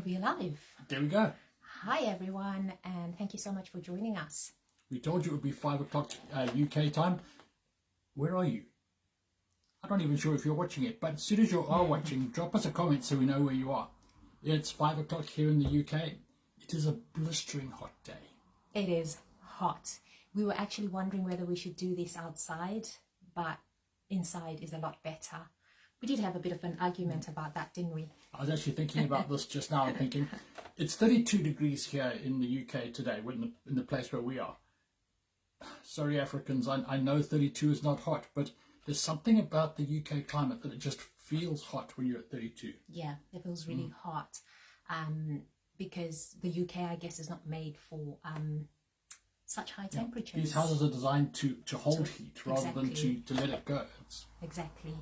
we are live. There we go. Hi everyone, and thank you so much for joining us. We told you it would be 5 o'clock UK time. Where are you? I'm not even sure if you're watching it, but as soon as you are watching, drop us a comment so we know where you are. It's 5 o'clock here in the UK. It is a blistering hot day. It is hot. We were actually wondering whether we should do this outside, but inside is a lot better. We did have a bit of an argument about that, didn't we? I was actually thinking about this just now. I'm thinking it's 32 degrees here in the UK today, in the place where we are. Sorry, Africans, I know 32 is not hot, but there's something about the UK climate that it just feels hot when you're at 32. Yeah, it feels really hot because the UK, I guess, is not made for such high temperatures. These houses are designed to hold heat rather than to let it go. Exactly.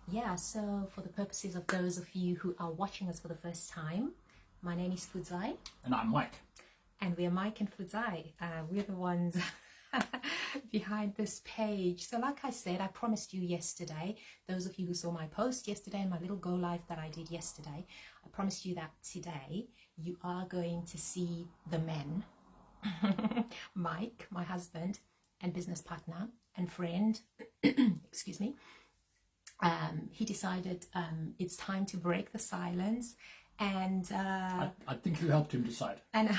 Yeah, so for the purposes of those of you who are watching us for the first time, my name is Fudzai. And I'm Mike. And we are Mike and Fudzai. We're the ones behind this page. So like I said, I promised you yesterday, those of you who saw my post yesterday and my little go live that I did yesterday, I promised you that today you are going to see the men, Mike, my husband and business partner and friend, excuse me. He decided it's time to break the silence, and I think you helped him decide. And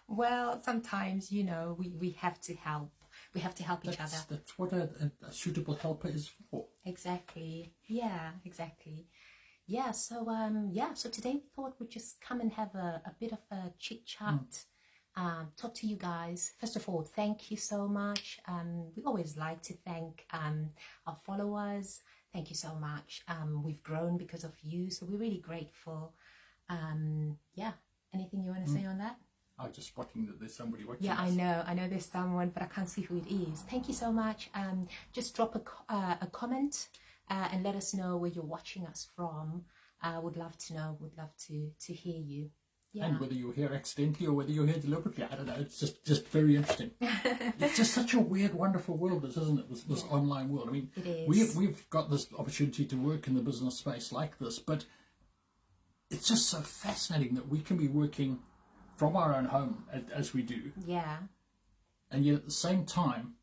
well, sometimes, you know, we have to help. We have to help each other. That's what a suitable helper is for. Exactly. Yeah, exactly. Yeah. So So today we thought we'd just come and have a bit of a chit chat. Talk to you guys. First of all, thank you so much. We always like to thank our followers. Thank you so much. We've grown because of you, so we're really grateful. Yeah, anything you want to say on that? I was just spotting that there's somebody watching. Yeah, us. I know there's someone, but I can't see who it is. Thank you so much. Just drop a comment and let us know where you're watching us from. Would love to know. Would love to hear you. Yeah. And whether you're here accidentally or whether you're here deliberately, I don't know. It's just very interesting. It's just such a weird, wonderful world, isn't it? This online world. I mean, it is. We've got this opportunity to work in the business space like this, but it's just so fascinating that we can be working from our own home as we do. Yeah. And yet at the same time,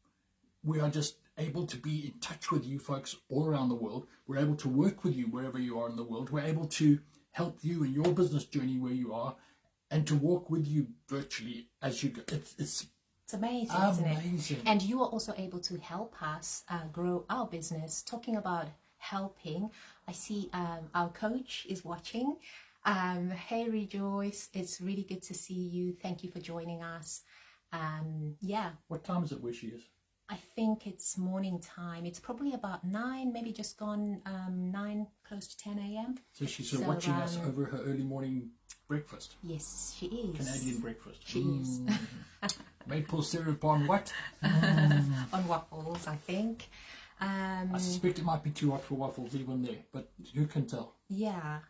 we are just able to be in touch with you folks all around the world. We're able to work with you wherever you are in the world. We're able to help you in your business journey where you are, and to walk with you virtually as you go. It's amazing, amazing, isn't it? And you are also able to help us grow our business. Talking about helping, I see our coach is watching. Hey Rejoice, it's really good to see you. Thank you for joining us. Yeah. What time is it where she is? I think it's morning time. It's probably about 9, maybe just gone 9, close to 10 a.m. So she's sort of watching us over her early morning breakfast. Yes, she is. Canadian breakfast. She is. Maple syrup on what? On waffles, I think. I suspect it might be too hot for waffles even there, but who can tell? Yeah.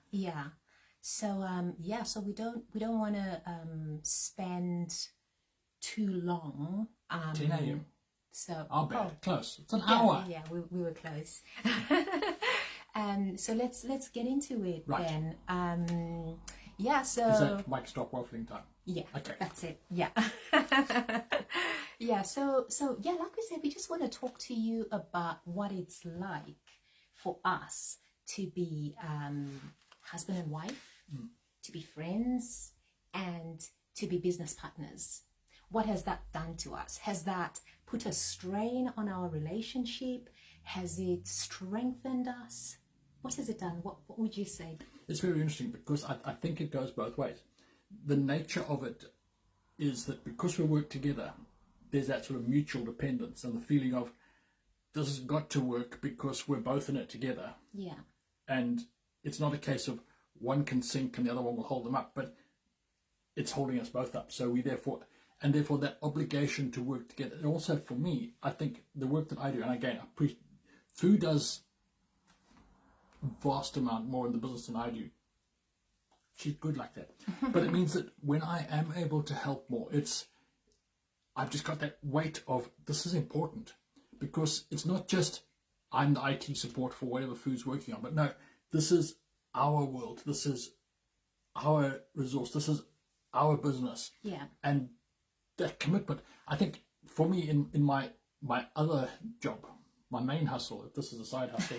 So so we don't want to spend too long. 10 a.m. So I'll bet close. It's an hour. Yeah, we were close. So let's get into it then. So is that mic stop waffling time? Yeah. Okay. That's it. Yeah. Yeah. So like we said, we just want to talk to you about what it's like for us to be husband and wife, to be friends, and to be business partners. What has that done to us? Has that put a strain on our relationship? Has it strengthened us? What has it done? What would you say? It's very interesting because I think it goes both ways. The nature of it is that because we work together, there's that sort of mutual dependence and the feeling of this has got to work because we're both in it together. Yeah. And it's not a case of one can sink and the other one will hold them up, but it's holding us both up. So therefore that obligation to work together. And also for me, I think the work that I do, and again, Fu does a vast amount more in the business than I do. She's good like that. But it means that when I am able to help more, I've just got that weight of this is important, because it's not just I'm the IT support for whatever Fu's working on, but no, this is our world. This is our resource. This is our business. Yeah. And that commitment, I think for me in my other job, my main hustle, if this is a side hustle,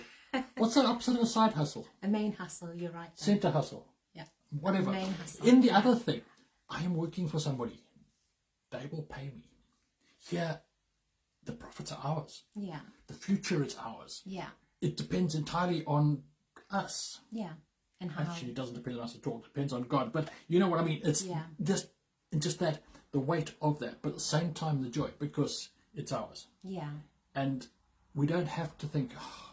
what's the opposite of a side hustle? A main hustle, you're right. There. Center hustle. Yeah. Whatever. Main hustle. In the other thing, I am working for somebody. They will pay me. Here, the profits are ours. Yeah. The future is ours. Yeah. It depends entirely on us. Yeah. And how? Actually, it doesn't depend on us at all. It depends on God. But you know what I mean? It's Yeah. just that, the weight of that, but at the same time, the joy, because it's ours. Yeah. And we don't have to think, oh,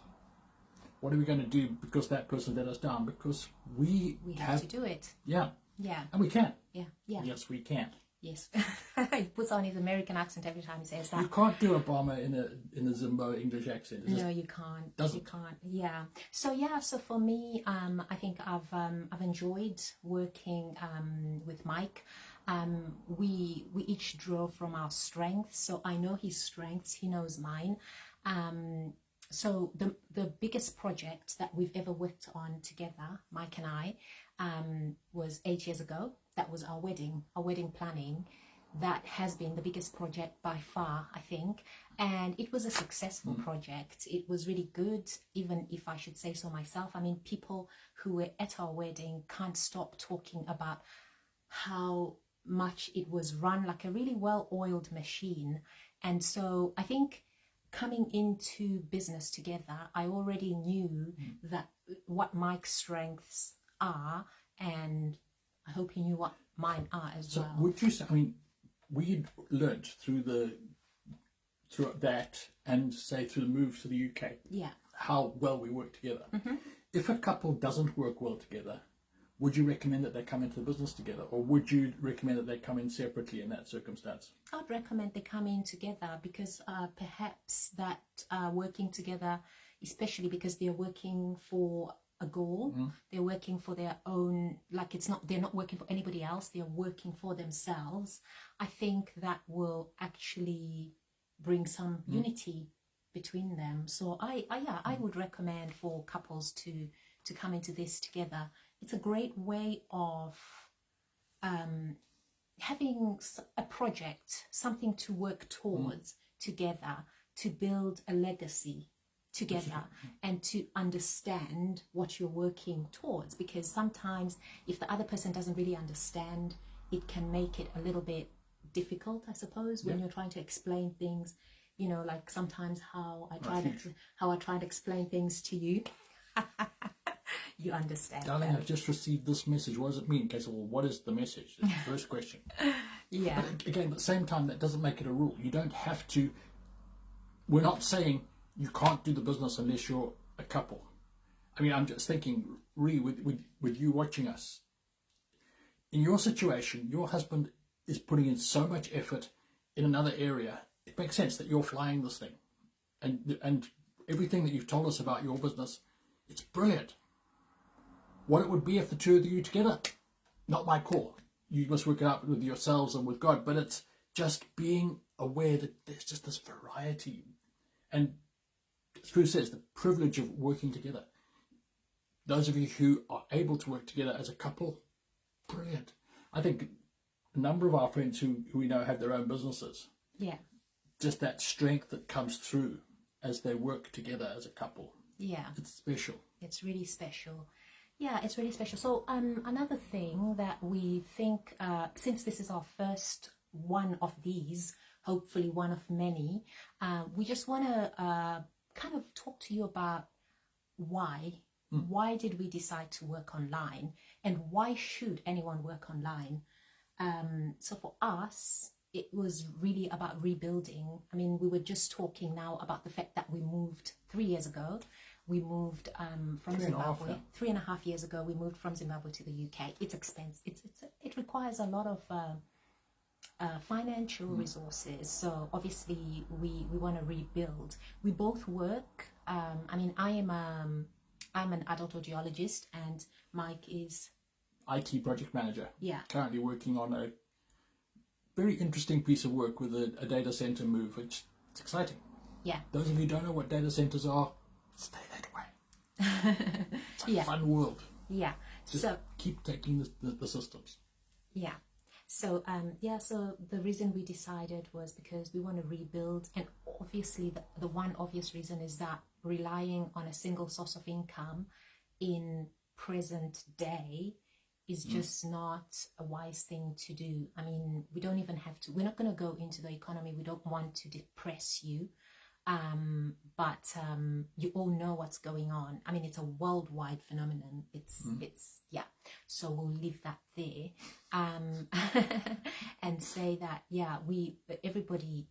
what are we going to do because that person let us down? Because we have to do it. Yeah. Yeah. And we can. Yeah. Yeah. Yes, we can. Yes. He puts on his American accent every time he says that. You can't do Obama in a Zimbo English accent. No, you can't. Doesn't. You can't. Yeah. So for me, I think I've enjoyed working with Mike. We each draw from our strengths. So I know his strengths. He knows mine. So the biggest project that we've ever worked on together, Mike and I, was 8 years ago. That was our wedding planning. That has been the biggest project by far, I think. And it was a successful project. It was really good, even if I should say so myself. I mean, people who were at our wedding can't stop talking about how much it was run like a really well-oiled machine. And so I think coming into business together, I already knew that what Mike's strengths are, and I hope he knew what mine are as well. So would you say, I mean, we learnt through that and say through the move to the UK, Yeah. how well we work together. If a couple doesn't work well together, would you recommend that they come into the business together, or would you recommend that they come in separately in that circumstance? I'd recommend they come in together because perhaps that working together, especially because they're working for a goal, they're working for their own, like they're not working for anybody else, they're working for themselves. I think that will actually bring some unity between them. So I would recommend for couples to come into this together. It's a great way of having a project, something to work towards together, to build a legacy together, and to understand what you're working towards. Because sometimes if the other person doesn't really understand, it can make it a little bit difficult, I suppose, when you're trying to explain things. You know, like sometimes how I try to explain things to you. You understand. Darling, I've just received this message. What does it mean? Okay, so well, what is the message? That's the first question. Yeah. But again, at the same time, that doesn't make it a rule. You don't have to. We're not saying you can't do the business unless you're a couple. I mean, I'm just thinking, Ree, with you watching us, in your situation, your husband is putting in so much effort in another area. It makes sense that you're flying this thing, and everything that you've told us about your business, it's brilliant. What it would be if the two of you together, not my call. You must work it out with yourselves and with God, but it's just being aware that there's just this variety. And as Prue says, the privilege of working together. Those of you who are able to work together as a couple, brilliant. I think a number of our friends who we know have their own businesses. Yeah. Just that strength that comes through as they work together as a couple. Yeah. It's special. It's really special. Yeah, it's really special. So another thing that we think, since this is our first one of these, hopefully one of many, we just want to kind of talk to you about why. Why did we decide to work online, and why should anyone work online? So for us, it was really about rebuilding. I mean, we were just talking now about the fact that we moved 3 years ago. We moved from Zimbabwe 3.5 years ago. We moved from Zimbabwe to the UK. It's expensive. It requires a lot of financial resources. So obviously we want to rebuild. We both work. I mean, I'm an adult audiologist, and Mike is IT project manager. Yeah. Currently working on a very interesting piece of work with a data center move, which it's exciting. Yeah. Those of you who don't know what data centers are, stay that way. It's a fun world. Yeah. Just So keep taking the systems. yeah. So so the reason we decided was because we want to rebuild, and obviously the one obvious reason is that relying on a single source of income in present day is just not a wise thing to do. I mean, we don't even have to, we're not going to go into the economy. We don't want to depress you. But you all know what's going on. I mean, it's a worldwide phenomenon. It's yeah. So we'll leave that there, and say that everybody,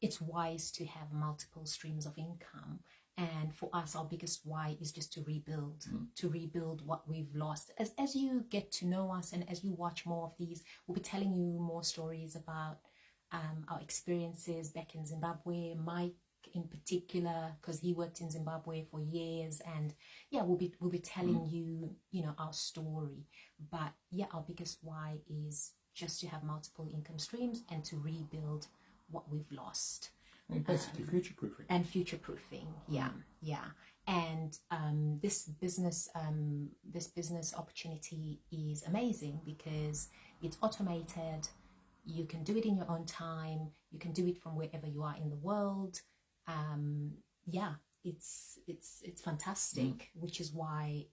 it's wise to have multiple streams of income. And for us, our biggest why is just to rebuild what we've lost. As you get to know us and as you watch more of these, we'll be telling you more stories about our experiences back in Zimbabwe. Mike in particular, because he worked in Zimbabwe for years, and we'll be telling you, our story. But our biggest why is just to have multiple income streams and to rebuild what we've lost. And basically future-proofing. And future-proofing, yeah. And this business opportunity is amazing because it's automated. You can do it in your own time. You can do it from wherever you are in the world. It's fantastic, which is why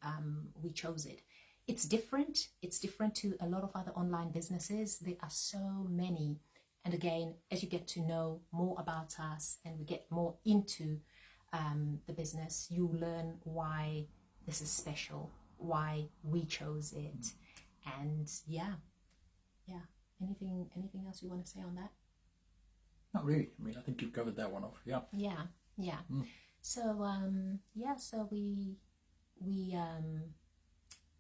we chose it. It's different. It's different to a lot of other online businesses. There are so many. And again, as you get to know more about us and we get more into the business, you learn why this is special, why we chose it. And anything else you want to say on that? Not really. I mean, I think you've covered that one off. Yeah. So so we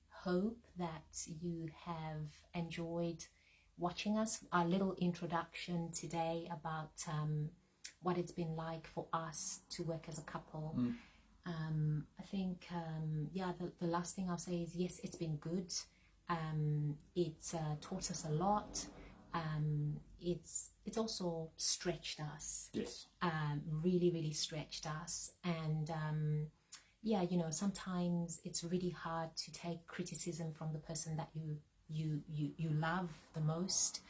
hope that you have enjoyed watching us. Our little introduction today about what it's been like for us to work as a couple. I think the last thing I'll say is yes, it's been good. It's taught us a lot. It's also stretched us. Yes. Really stretched us. And sometimes it's really hard to take criticism from the person that you love the most.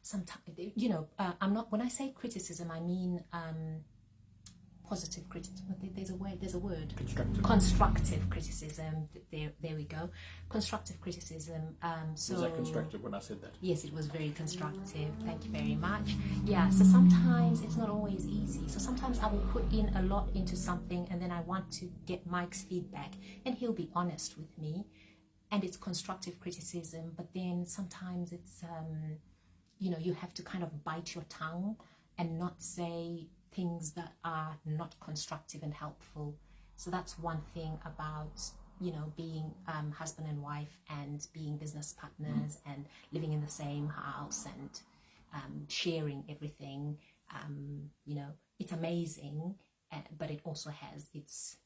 Sometimes I'm not, when I say criticism, I mean positive criticism. There's a word. Constructive criticism. There we go. Constructive criticism. So was that constructive when I said that? Yes, it was very constructive. Thank you very much. So sometimes it's not always easy. So sometimes I will put in a lot into something and then I want to get Mike's feedback and he'll be honest with me. And it's constructive criticism, but then sometimes it's, you have to kind of bite your tongue and not say things that are not constructive and helpful. So that's one thing about, being husband and wife and being business partners and living in the same house and sharing everything. It's amazing, but it also has its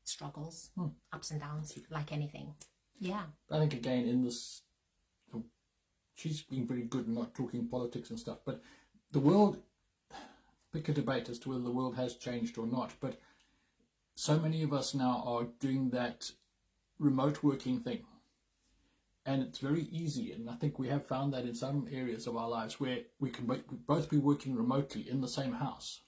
struggles, ups and downs, like anything. I think again in this, she's been very good in not talking politics and stuff, but the world, pick a debate as to whether the world has changed or not, but so many of us now are doing that remote working thing, and it's very easy, and I think we have found that in some areas of our lives where we can both be working remotely in the same house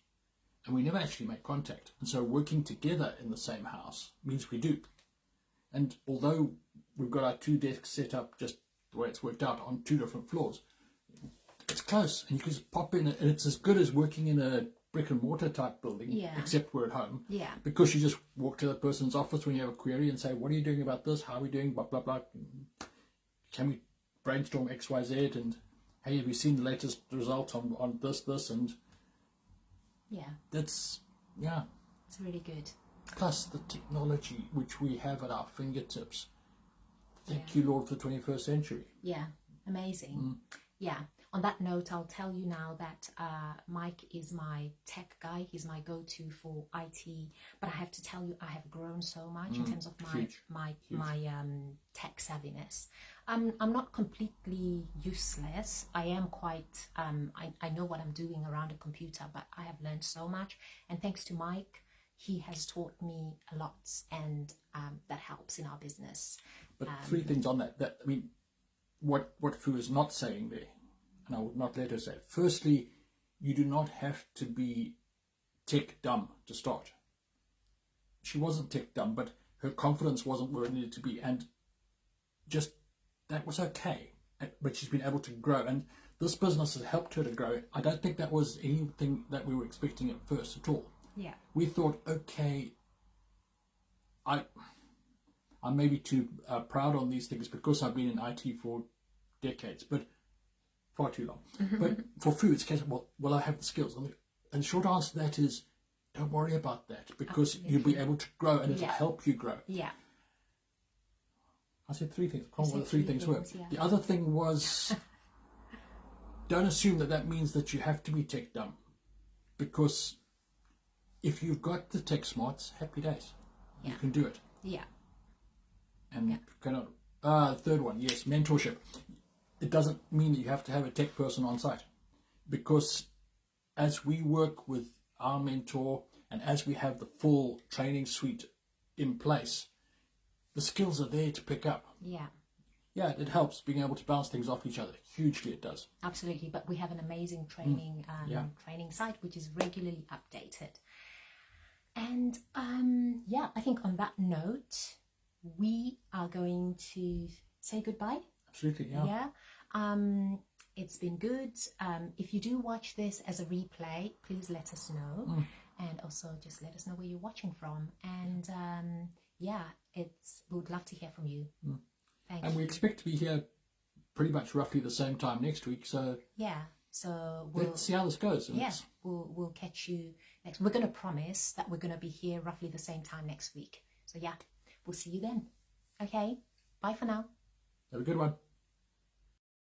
and we never actually make contact. And so working together in the same house means we do. And although we've got our two desks set up just the way it's worked out on two different floors, it's close. And you can just pop in, and it's as good as working in a brick and mortar type building, except we're at home. Because you just walk to the person's office when you have a query and say, what are you doing about this? How are we doing? Blah, blah, blah. Can we brainstorm X, Y, Z? And hey, have you seen the latest result on this? And that's, it's really good. Plus the technology which we have at our fingertips. Thank you, Lord, for the 21st century. Amazing. On that note, I'll tell you now that Mike is my tech guy. He's my go-to for IT. But I have to tell you, I have grown so much in terms of my tech savviness. I'm not completely useless. I am quite, I know what I'm doing around a computer, but I have learned so much. And thanks to Mike, he has taught me a lot, and that helps in our business. But three things on that. I mean, what Fu is not saying there, and I would not let her say it. Firstly, you do not have to be tech dumb to start. She wasn't tech dumb, but her confidence wasn't where it needed to be, and just that was okay. But she's been able to grow, and this business has helped her to grow. I don't think that was anything that we were expecting at first at all. Yeah. We thought, okay, I'm maybe too proud on these things because I've been in IT for decades, but far too long. But for food, it's a case of, well, I have the skills. And the short answer to that is, don't worry about that, because you'll be able to grow, and it'll help you grow. Yeah. I said three things. I can't remember what the three things were. Yeah. The other thing was, don't assume that means that you have to be tech dumb, because if you've got the tech smarts, happy days. You can do it. Yeah. And the third one, yes, mentorship. It doesn't mean that you have to have a tech person on site, because as we work with our mentor and as we have the full training suite in place, the skills are there to pick up. Yeah. Yeah, it helps being able to bounce things off each other. Hugely, it does. Absolutely. But we have an amazing training training site which is regularly updated. And I think on that note, we are going to say goodbye. Absolutely, yeah. Yeah. It's been good. If you do watch this as a replay, please let us know. And also just let us know where you're watching from. And we would love to hear from you. Thank you. We expect to be here pretty much roughly the same time next week. So yeah. So let's see how this goes. We'll catch you next. We're going to promise that we're going to be here roughly the same time next week. So yeah, we'll see you then. Okay. Bye for now. Have a good one.